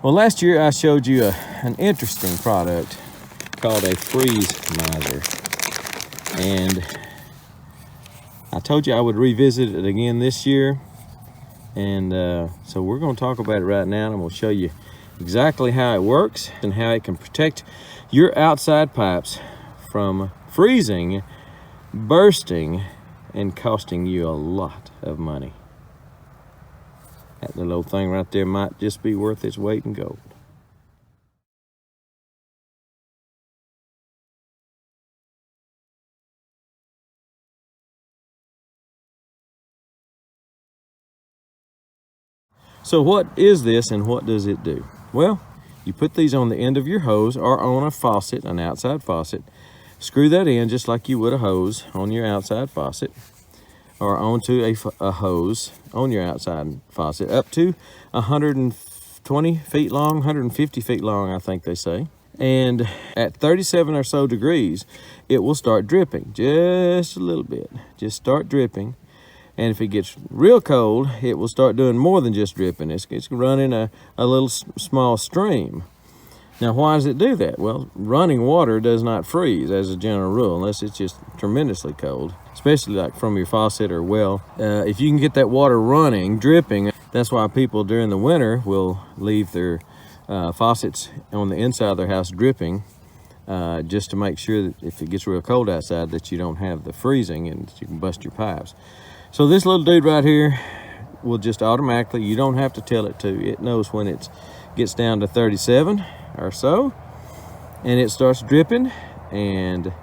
Well, last year I showed you an interesting product called a freeze miser. And I told you I would revisit it again this year. And so we're going to talk about it right now, and we'll show you exactly how it works and how it can protect your outside pipes from freezing, bursting, and costing you a lot of money. That little thing right there might just be worth its weight in gold. So what is this and what does it do? Well, you put these on the end of your hose or on a faucet, an outside faucet. Screw that in just like you would a hose on your outside faucet, or onto a hose on your outside faucet, up to 120 feet long, 150 feet long, I think they say. And at 37 or so degrees, it will start dripping just a little bit. Just start dripping. And if it gets real cold, it will start doing more than just dripping. It's running a little small stream. Now, why does it do that? Well, running water does not freeze as a general rule, unless it's just tremendously cold, especially like from your faucet or well. If you can get that water running, dripping, that's why people during the winter will leave their faucets on the inside of their house dripping, just to make sure that if it gets real cold outside that you don't have the freezing and you can bust your pipes. So this little dude right here will just automatically, you don't have to tell it to, it knows when it gets down to 37 or so, and it starts dripping and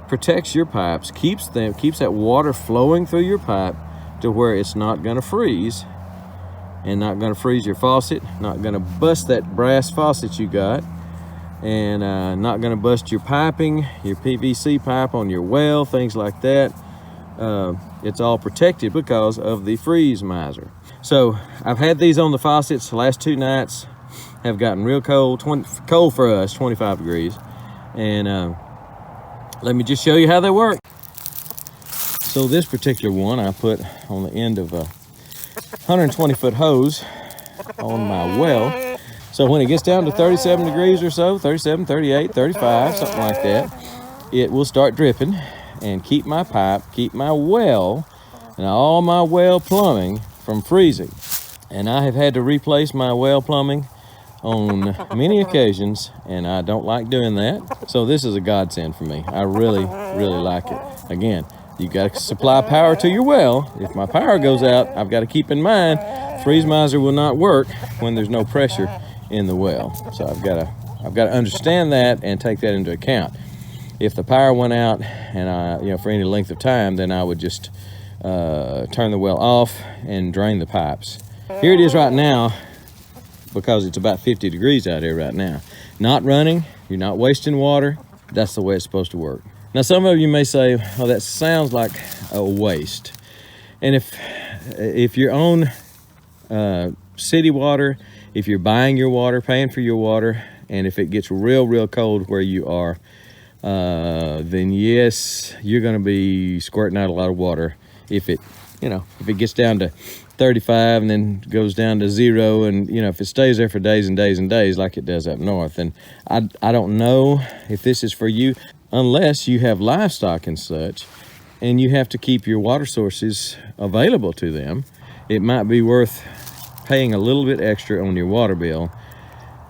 protects your pipes, keeps that water flowing through your pipe to where it's not going to freeze, and not going to freeze your faucet, not going to bust that brass faucet you got, and not going to bust your piping, your PVC pipe on your well, things like that. It's all protected because of the freeze miser. So I've had these on the faucets the last 2 nights, have gotten real cold, cold for us, 25 degrees. And let me just show you how they work. So this particular one I put on the end of a 120-foot hose on my well. So when it gets down to 37 degrees or so, 37, 38, 35, something like that, it will start dripping and keep my pipe, keep my well, and all my well plumbing from freezing. And I have had to replace my well plumbing on many occasions, and I don't like doing that. So this is a godsend for me. I really, really like it. Again, you got to supply power to your well. If my power goes out, I've got to keep in mind, freeze miser will not work when there's no pressure in the well. So I've got to understand that and take that into account. If the power went out and for any length of time, then I would just turn the well off and drain the pipes. Here it is right now, because it's about 50 degrees out here right now. Not running, you're not wasting water. That's the way it's supposed to work. Now, some of you may say, oh, that sounds like a waste. And if you're on city water, if you're buying your water, paying for your water, and if it gets real, real cold where you are, then yes, you're going to be squirting out a lot of water. If it gets down to 35 and then goes down to 0, and if it stays there for days and days and days like it does up north, then I don't know if this is for you, unless you have livestock and such, and you have to keep your water sources available to them. It might be worth paying a little bit extra on your water bill,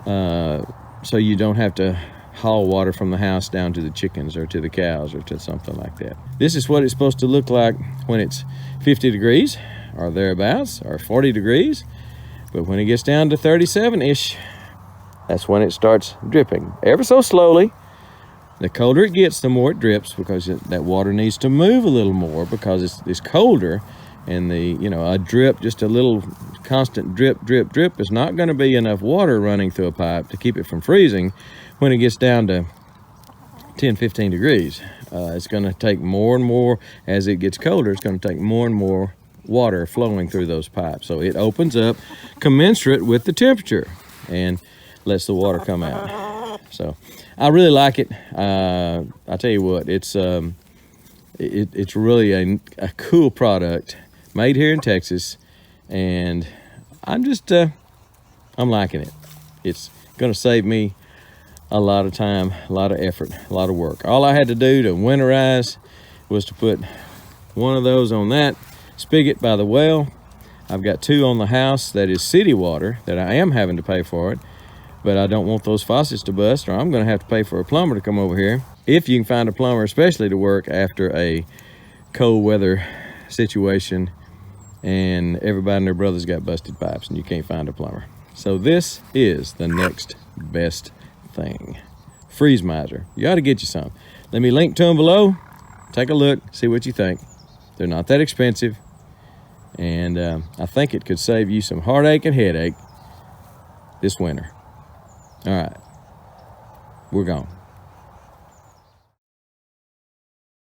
so you don't have to haul water from the house down to the chickens or to the cows or to something like that. This is what it's supposed to look like when it's 50 degrees or thereabouts, or 40 degrees. But when it gets down to 37-ish, that's when it starts dripping ever so slowly. The colder it gets, the more it drips, because that water needs to move a little more because it's colder. And a drip, just a little constant drip, drip, drip, is not going to be enough water running through a pipe to keep it from freezing. When it gets down to 10, 15 degrees, it's going to take more and more. As it gets colder, it's going to take more and more water flowing through those pipes. So it opens up commensurate with the temperature and lets the water come out. So I really like it. I tell you what, it's really a cool product made here in Texas, and I'm liking it. It's gonna save me a lot of time, a lot of effort, a lot of work. All I had to do to winterize was to put one of those on that spigot by the well. I've got 2 on the house that is city water that I am having to pay for it, but I don't want those faucets to bust, or I'm gonna have to pay for a plumber to come over here. If you can find a plumber, especially to work after a cold weather situation and everybody and their brothers got busted pipes and you can't find a plumber. So this is the next best thing. Freeze miser. You ought to get you some. Let me link to them below. Take a look, see what you think. They're not that expensive, and I think it could save you some heartache and headache this winter. All right, we're gone.